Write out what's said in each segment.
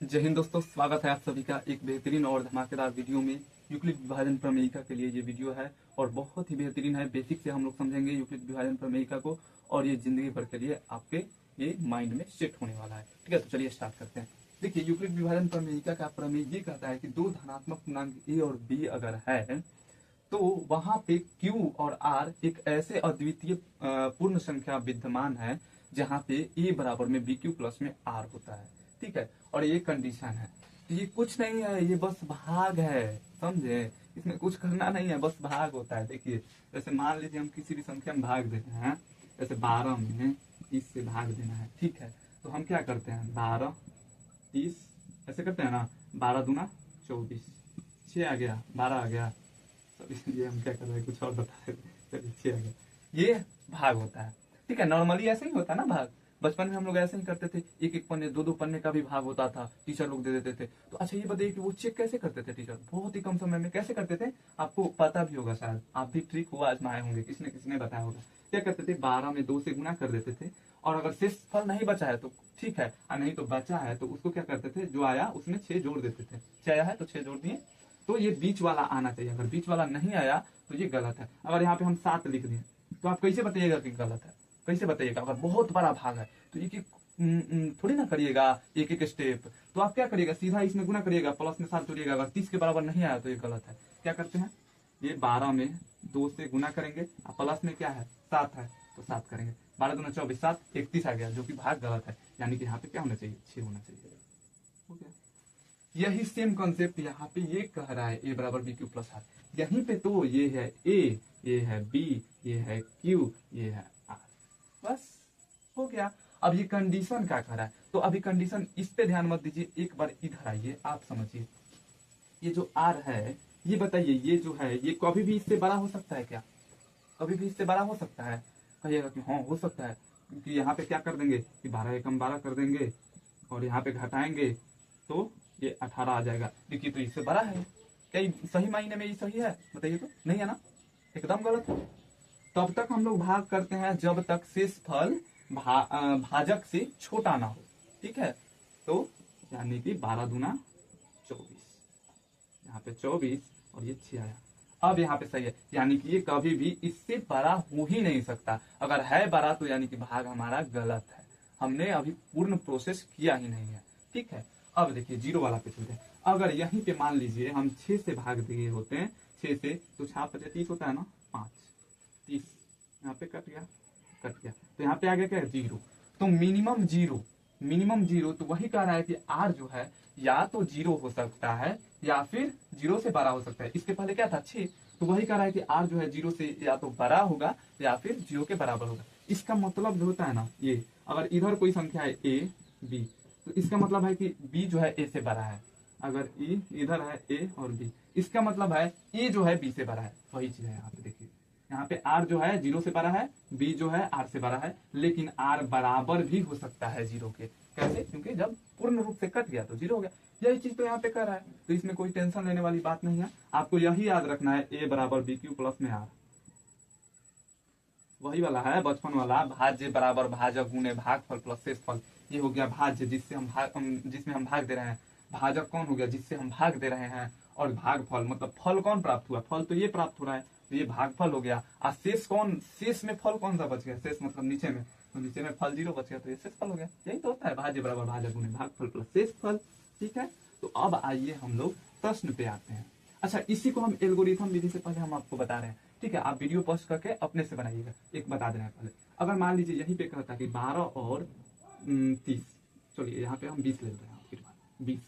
जय हिंद दोस्तों, स्वागत है आप सभी का एक बेहतरीन और धमाकेदार वीडियो में। यूक्लिड विभाजन प्रमेयिका के लिए ये वीडियो है और बहुत ही बेहतरीन है। बेसिक से हम लोग समझेंगे यूक्लिड विभाजन प्रमेयिका को और ये जिंदगी भर के लिए आपके ये माइंड में सेट होने वाला है। ठीक है, तो चलिए स्टार्ट करते हैं। देखिए, यूक्लिड विभाजन प्रमेयिका का प्रमेय ये कहता है कि दो धनात्मक पूर्णांक ए और बी अगर है तो वहां पे Q और R एक ऐसे अद्वितीय पूर्ण संख्या विद्यमान है जहां पे A बराबर में BQ प्लस में R होता है। ठीक है, और ये कंडीशन है। तो ये कुछ नहीं है, ये बस भाग है, समझे। इसमें कुछ करना नहीं है, बस भाग होता है। देखिए, जैसे मान लीजिए हम किसी भी संख्या में भाग देते हैं, जैसे 12 में 30 से भाग देना है। ठीक है, तो हम क्या करते हैं, 12 30 ऐसे करते हैं ना, 12 दूना 24, 6 आ गया, 12 आ गया। तो इसलिए हम क्या कर रहे हैं, कुछ और बता रहे हैं। चलिए, 6 आ गया। ये भाग होता है। ठीक है, नॉर्मली ऐसे ही होता है ना भाग। बचपन में हम लोग ऐसे ही करते थे, एक एक पन्ने दो दो पन्ने का भी भाग होता था, टीचर लोग दे देते थे। तो अच्छा ये बताइए कि वो चेक कैसे करते थे टीचर, बहुत ही कम समय में कैसे करते थे, आपको पता भी होगा शायद, आप भी ट्रिक हुआ आजमाए होंगे, किसने किसने बताया होगा। क्या करते थे, 12 में 2 से गुना कर देते थे और अगर शेष फल नहीं बचा है तो ठीक है, और नहीं तो बचा है तो उसको क्या करते थे, जो आया उसमें 6 जोड़ देते थे। 6 आया है तो 6 जोड़ दिए, तो ये बीच वाला आना चाहिए। अगर बीच वाला नहीं आया तो ये गलत है। अगर यहाँ पे हम 7 लिख दिए तो आप कैसे बताइएगा कि गलत है, कैसे बताइएगा। अगर बहुत बड़ा भाग है तो एक एक थोड़ी ना करिएगा, एक एक स्टेप। तो आप क्या करिएगा, सीधा इसमें गुना करिएगा, प्लस में 7 जोड़िएगा। अगर 30 के बराबर नहीं आया तो ये गलत है। क्या करते हैं, ये 12 में 2 से गुना करेंगे और प्लस में क्या है 7 है तो 7 करेंगे। 12 दूना 24, 7 31 आ गया, जो कि भाग गलत है। यानी कि यहाँ पे क्या होना चाहिए, 6 होना चाहिए। हो गया। यही सेम कॉन्सेप्ट यहाँ पे ये कह रहा है, ए बराबर बी क्यू प्लस आर। यहीं पे तो ये है ए, ये है बी, ये है क्यू, ये है आर, बस हो गया। अब ये कंडीशन क्या कह रहा है, तो अभी कंडीशन इस पे ध्यान मत दीजिए, एक बार इधर आइए, आप समझिए। ये जो आर है, ये बताइए, ये जो है ये कभी भी इससे बड़ा हो सकता है क्या, कभी भी इससे बड़ा हो सकता है। कहिएगा कि हाँ हो सकता है, क्योंकि यहाँ पे क्या कर देंगे कि 12 एकम 12 कर देंगे और यहाँ पे घटाएंगे तो ये 18 आ जाएगा, क्योंकि तो इससे बड़ा है। क्या ये सही मायने में ये सही है, बताइए तो, नहीं है ना, एकदम गलत है। तब तक हम लोग भाग करते हैं जब तक शेषफल भाजक से छोटा ना हो। ठीक है, तो यानी कि 12 दूना 24, यहाँ पे 24 और ये 6 आया। अब यहाँ पे सही है, यानी कि ये कभी भी इससे बड़ा हो ही नहीं सकता। अगर है बड़ा तो यानी कि भाग हमारा गलत है, हमने अभी पूर्ण प्रोसेस किया ही नहीं है। ठीक है, अब देखिए जीरो वाला पे चलते हैं। अगर यहीं पे मान लीजिए हम 6 से भाग दिए होते हैं, 6 से तो 6 30 होता है ना, 5 30, यहाँ पे कट गया, तो यहाँ पे आ गया क्या, जीरो। तो मिनिमम जीरो, मिनिमम जीरो, तो वही कह रहा है कि आर जो है या तो जीरो हो सकता है या फिर जीरो से बड़ा हो सकता है। इसके पहले क्या था 6, तो वही कह रहा है कि आर जो है जीरो से या तो बड़ा होगा या फिर जीरो के बराबर होगा। इसका मतलब जो होता है ना, ये अगर इधर कोई संख्या है ए बी, तो इसका मतलब है कि बी जो है ए से बड़ा है। अगर ई इधर है ए और बी, इसका मतलब है ए जो है बी से बड़ा है। वही चीज है यहाँ पे, देखिए यहाँ पे आर जो है जीरो से बड़ा है, बी जो है आर से बड़ा है, लेकिन आर बराबर भी हो सकता है जीरो के। कैसे, क्योंकि जब पूर्ण रूप से कट गया तो जीरो हो गया। यही चीज तो यहाँ पे कर रहा है, तो इसमें कोई टेंशन लेने वाली बात नहीं है। आपको यही याद रखना है, ए बराबर बी क्यू प्लस में आर, वही वाला है बचपन वाला, भाज्य बराबर भाजक गुणे भागफल प्लस शेषफल। ये हो गया भाज्य, जिसमें हम भाग दे रहे हैं। भाजक कौन हो गया, जिससे हम भाग दे रहे हैं। और भागफल मतलब फल कौन प्राप्त हुआ, फल तो ये प्राप्त हो रहा है, तो ये भागफल हो गया। और शेष कौन, शेष में फल कौन सा बच गया, शेष मतलब नीचे में, तो नीचे में फल जीरो बच गया, तो ये शेषफल हो गया। यही तो होता है, भाज्य बराबर भाजक गुणे भागफल प्लस शेषफल। ठीक है, तो अब आइए हम लोग प्रश्न पे आते हैं। अच्छा, इसी को हम एल्गोरिथम विधि से पहले हम आपको बता रहे हैं। ठीक है, आप वीडियो पॉज करके अपने से बनाइएगा। एक बता देना है पहले, अगर मान लीजिए यहीं पे कहता कि 12 और 30, चलिए यहाँ पे हम 20 ले रहे हैं, फिर 20,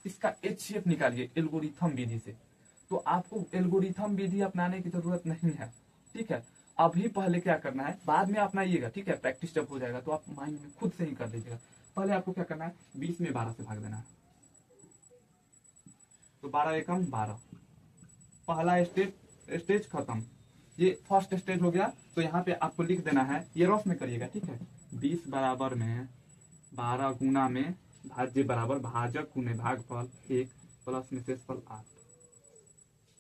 इसका HCF निकालिए एल्गोरिथम विधि से। तो आपको एल्गोरिथम विधि अपनाने की जरूरत नहीं है। ठीक है, अभी पहले क्या करना है, बाद में अपनाइएगा। ठीक है, प्रैक्टिस जब हो जाएगा तो आप माइंड में खुद से ही कर लीजिएगा। पहले आपको क्या करना है, 20 में 12 से भाग देना है, तो 12 एकम 12, पहला स्टेज खत्म। ये फर्स्ट स्टेज हो गया, तो यहाँ पे आपको लिख देना है, ये रफ में करिएगा। ठीक है, 20 बराबर में 12 गुना में भाज्य बराबर भाजक गुने भागफल 1 प्लस में शेषफल 8,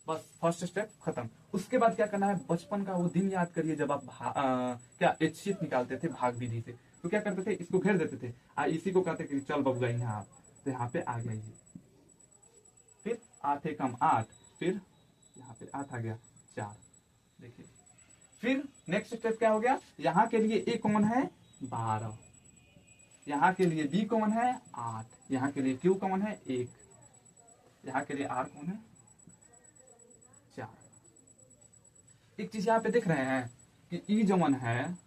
बस फर्स्ट स्टेप खत्म। उसके बाद क्या करना है, बचपन का वो दिन याद करिए जब आप क्या HCF निकालते थे भाग विधि से। तो क्या करते थे, इसको घेर देते थे, इसी को कहते थे चल बबुआ यहाँ आप। तो यहाँ पे आ गया ये, फिर 8 एकम 8, फिर यहाँ पे 8 आ गया 4। देखिए फिर नेक्स्ट स्टेप क्या हो गया, यहाँ के लिए ए कॉमन है 12, यहाँ के लिए बी कॉमन है 8, यहाँ के लिए क्यू कॉमन है 1, यहाँ के लिए आर कॉमन है 4। एक चीज यहाँ पे देख रहे हैं कि ई जमन है,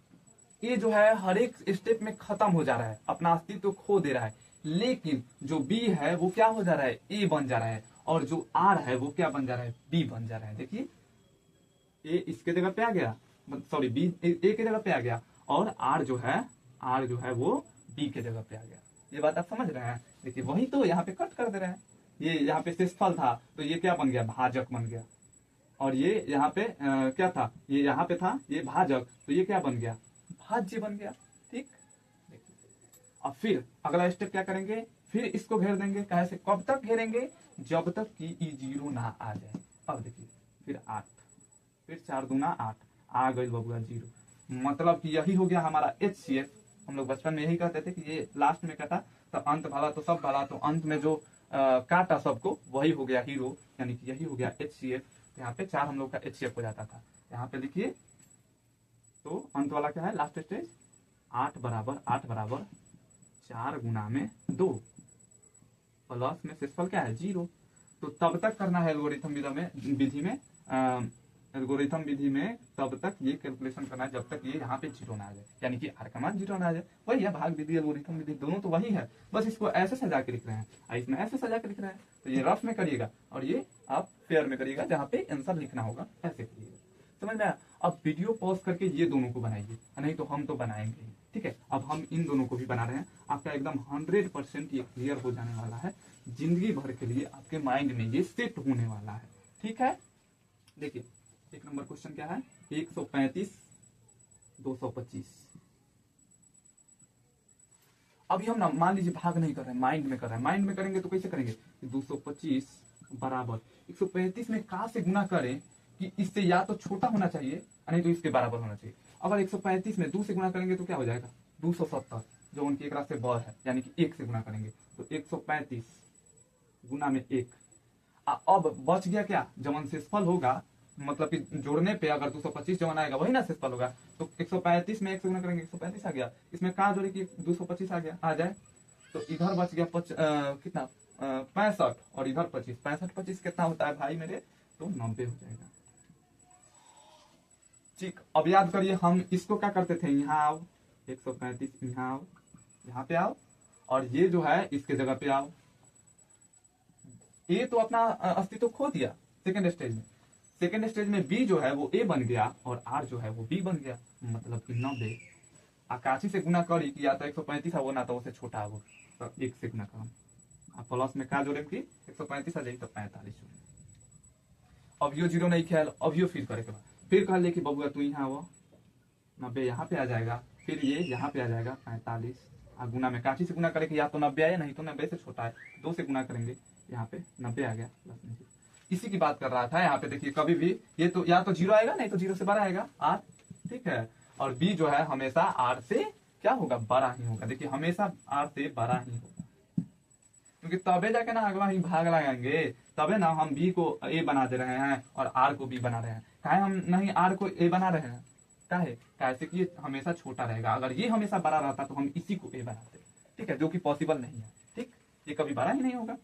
ये जो है हर एक स्टेप में खत्म हो जा रहा है, अपना अस्तित्व तो खो दे रहा है, लेकिन जो बी है वो क्या हो जा रहा है, ए बन जा रहा है, और जो आर है वो क्या बन जा रहा है, बी बन जा रहा है। देखिए ए इसके जगह पे आ गया, सॉरी बी ए के जगह पे आ गया, और आर जो है वो बी के जगह पे आ गया। ये बात आप समझ रहे हैं। देखिए वही तो यहाँ पे कट कर दे रहे हैं, ये यहाँ पे शेषफल था तो ये क्या बन गया, भाजक बन गया, और ये यहाँ पे क्या था, ये यहाँ पे था ये भाजक, तो ये क्या बन गया, भाज्य बन गया। ठीक, देखिए अब फिर अगला स्टेप क्या करेंगे, फिर इसको घेर देंगे। कैसे, कब तक घेरेंगे, जब तक कि ई 0 ना आ जाए। अब देखिए फिर 8, फिर 4 दूना 8 आ गई बबुआ 0, मतलब कि यही हो गया हमारा HCF। हम लोग बचपन में यही कहते थे कि ये लास्ट में कटा तो अंत भला तो सब भला, तो अंत में जो काटा सबको वही हो गया हीरो, यानी कि यही हो गया HCF। यहाँ पे 4 हम लोग का HCF हो जाता था। यहाँ पे लिखिए तो अंत वाला क्या है, लास्ट स्टेज 8 बराबर 4 गुना में 2 प्लस में शेषफल क्या है 0। तो तब तक करना है एल्गोरिथम विधि में तब तक ये कैलकुलेशन करना है जब तक ये यहाँ पे 0 ना आ जाए, यानी कि आर का मान 0 ना आ जाए। वही है भाग विधि एल्गोरिथम विधि, दोनों तो वही है, बस इसको ऐसे सजा के लिख रहे हैं, इसमें ऐसे सजा के लिख रहे हैं। तो ये रफ में करिएगा और ये आप फेयर में करिएगा, जहाँ पे आंसर लिखना होगा ऐसे करिएगा। समझ में आया। अब वीडियो पॉज करके ये दोनों को बनाइए, नहीं तो हम तो बनाएंगे ही। ठीक है, अब हम इन दोनों को भी बना रहे हैं। आपका एकदम 100% ये क्लियर हो जाने वाला है, जिंदगी भर के लिए आपके माइंड में ये सेट होने वाला है। ठीक है, देखिए 1 नंबर क्वेश्चन क्या है, 135 225। अभी हम ना मान लीजिए भाग नहीं कर रहे हैं, माइंड में कर रहे हैं। माइंड में करेंगे तो कैसे करेंगे, 225 बराबर 135 में का से गुना करें कि इससे या तो छोटा होना चाहिए नहीं तो इसके बराबर होना चाहिए। अगर 135 में 2 से गुना करेंगे तो क्या हो जाएगा 270, जो उनकी एक से बड़ है, यानी कि 1 से गुना करेंगे तो 135 गुना में 1। अब बच गया क्या, जब शेषफल होगा, मतलब कि जोड़ने पे अगर 225 जवन आएगा वही ना शेषफल होगा। तो 135 में 1 से गुना करेंगे 135 आ गया, इसमें कहा जोड़े कि 225 आ जाए, तो इधर बच गया कितना 65 और इधर 25। 65 कितना होता है भाई मेरे, तो 90 हो जाएगा। ठीक, अब याद करिए हम इसको क्या करते थे, यहाँ आओ 135 यहाँ आओ, यहाँ पे आओ, और ये जो है इसके जगह पे आओ। ए तो अपना अस्तित्व खो दिया सेकेंड स्टेज में। सेकेंड स्टेज में बी जो है वो ए बन गया और आर जो है वो बी बन गया, मतलब कि 90। आकाशी से गुना करी कि या तो 135 है वो ना तो उससे छोटा है वो, तो 1 से गुना करम। अब प्लस में क्या जोड़े कि 135 आ जाएगी तो 45 जोड़े। अब यो 0 नहीं ख्याल, अब यो फिर करे के बाद फिर कह ले कि बबुआ तू यहाँ वो 90 यहाँ पे आ जाएगा, फिर ये यहाँ पे आ जाएगा 45। गुना में काठी से गुना करेंगे या तो 90 आए नहीं तो 90 से छोटा है, 2 से गुना करेंगे यहाँ पे 90 आ गया प्लस में। इसी की बात कर रहा था। यहाँ पे देखिए कभी भी ये तो या तो 0 आएगा नहीं तो 0 से बड़ा आएगा आर। ठीक है, और बी जो है हमेशा आर से क्या होगा, बड़ा ही होगा। देखिए हमेशा आर से बड़ा ही होगा, क्योंकि तबे जाके ना अगला ही भाग लगाएंगे, तबे ना हम बी को ए बना दे रहे हैं और आर को बी बना रहे हैं। काहे हम नहीं आर को ए बना रहे हैं, कैसे कि ये हमेशा छोटा रहेगा। अगर ये हमेशा बड़ा रहता तो हम इसी को ए बनाते। ठीक है, जो कि पॉसिबल नहीं है। ठीक, ये कभी बड़ा ही नहीं होगा।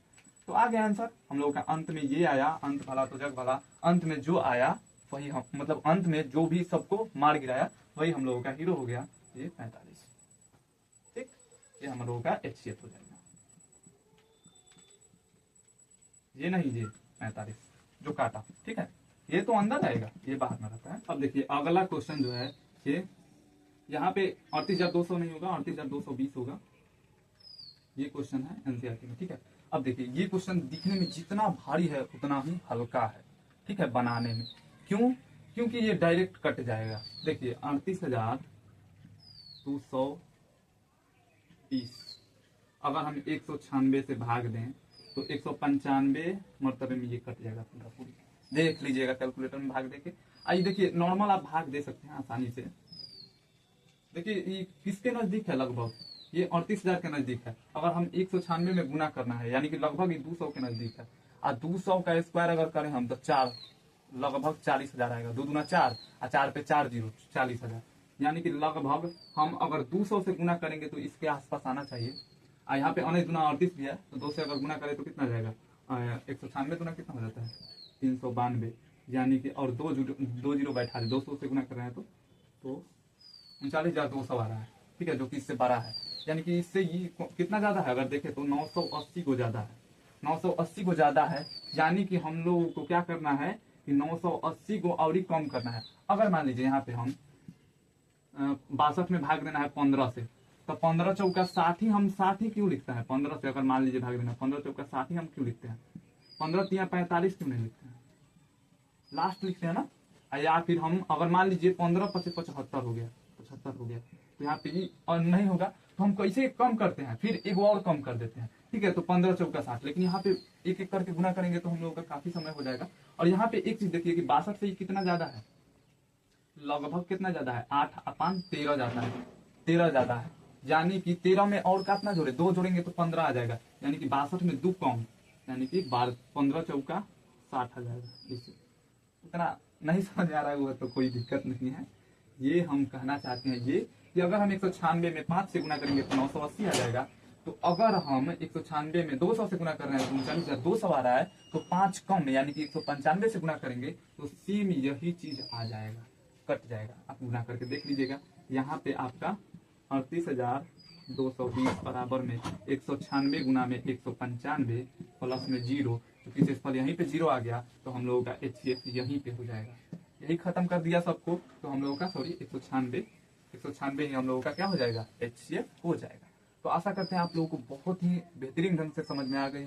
तो आ गया आंसर हम लोगों का। अंत में ये आया, अंत भला तो जग भला, अंत में जो आया वही हम, मतलब अंत में जो भी सबको मार गिराया वही हम लोगों का हीरो हो गया, ये 45। ठीक, ये हम लोगों का HCF हो जाएगा, ये नहीं ये 45 जो काटा। ठीक है, ये तो अंदर आएगा, ये बाहर में रहता है। अब देखिए अगला क्वेश्चन जो है ये यहाँ पे 38,200 नहीं होगा, 38,220 होगा। ये क्वेश्चन है एनसीईआरटी में। ठीक है, अब देखिए ये क्वेश्चन दिखने में जितना भारी है उतना ही हल्का है। ठीक है, बनाने में क्यों, क्योंकि ये डायरेक्ट कट जाएगा। देखिए 38,220 अगर हम 196 से भाग दें तो 195 मरतबे में ये कट जाएगा पूरा पूरी। देख लीजिएगा कैलकुलेटर में भाग देके। आइए देखिए नॉर्मल आप भाग दे सकते हैं आसानी से। देखिए ये किसके नजदीक है, लगभग ये 38,000 के नजदीक है। अगर हम 196 में गुना करना है यानी कि लगभग ये 200 के नजदीक है। और 200 का स्क्वायर अगर करें हम तो 4 लगभग 40,000 आएगा। 2 दूना 4 और 4 पे 4 जीरो 40,000। यानी कि लगभग हम अगर 200 से गुना करेंगे तो इसके आसपास आना चाहिए। यहाँ पे 19 भी है तो 2 से अगर गुना करें तो कितना जाएगा 196 गुना कितना हो जाता है 392। यानी कि और 2 जीरो बैठा है 200 से गुना कर रहे हैं तो 39,200 आ रहा है। ठीक है, जो कि इससे बड़ा है। यानी कि इससे ये कितना ज्यादा है अगर देखें तो 980 को ज्यादा है। 980 को ज्यादा है। यानी कि हम लोगों को क्या करना है कि 980 को और ही कम करना है। अगर मान लीजिए यहाँ पे हम 62 में भाग देना है 15 से, तो 15 चौका 60 ही हम 60 ही क्यों लिखते हैं 15 से अगर मान लीजिए भाग देना 15 चौका 60 ही हम क्यों लिखते हैं 15 तिया 45 क्यों नहीं लिखते हैं, लास्ट लिखते हैं ना। या फिर हम अगर मान लीजिए 15 पचे 75 हो गया 75 हो गया तो यहाँ पे और नहीं होगा तो हम कैसे कम करते हैं फिर एक और कम कर देते हैं। ठीक है, तो 15 चौका 60। लेकिन यहाँ पे एक एक करके गुना करेंगे तो हम लोगों का काफी समय हो जाएगा। और यहाँ पे एक चीज देखिए कि 62 से कितना ज्यादा है, लगभग कितना ज्यादा है 8 अपान 13 जाता है, 13 ज्यादा है। यानी कि 13 में और कितना जोड़े 2 जोड़ेंगे तो 15 आ जाएगा। यानी कि 62 में 2 कम, यानी कि 15 चौका 60 आ जाएगा। इससे इतना नहीं समझ आ रहा है वो तो कोई दिक्कत नहीं है। ये हम कहना चाहते हैं ये कि अगर हम 196 में 5 से गुना करेंगे तो 980 आ जाएगा। तो अगर हम 196 में 200 से गुना कर रहे हैं तो 39,200 आ रहा है। तो 5 कम यानी कि 195 से गुना करेंगे तो सेम यही चीज आ जाएगा, कट जाएगा। आप गुना करके देख लीजिएगा। यहाँ पे आपका 38,220 बराबर में 196 गुना में 195 प्लस में 0, तो क्षेत्रफल यहीं पे 0 आ गया तो हम लोगों का HCF यहीं पे हो जाएगा। यही खत्म कर दिया सबको तो हम लोगों का 196 ही हम लोगों का क्या हो जाएगा HCF हो जाएगा। तो आशा करते हैं आप लोगों को बहुत ही बेहतरीन ढंग से समझ में आ गई।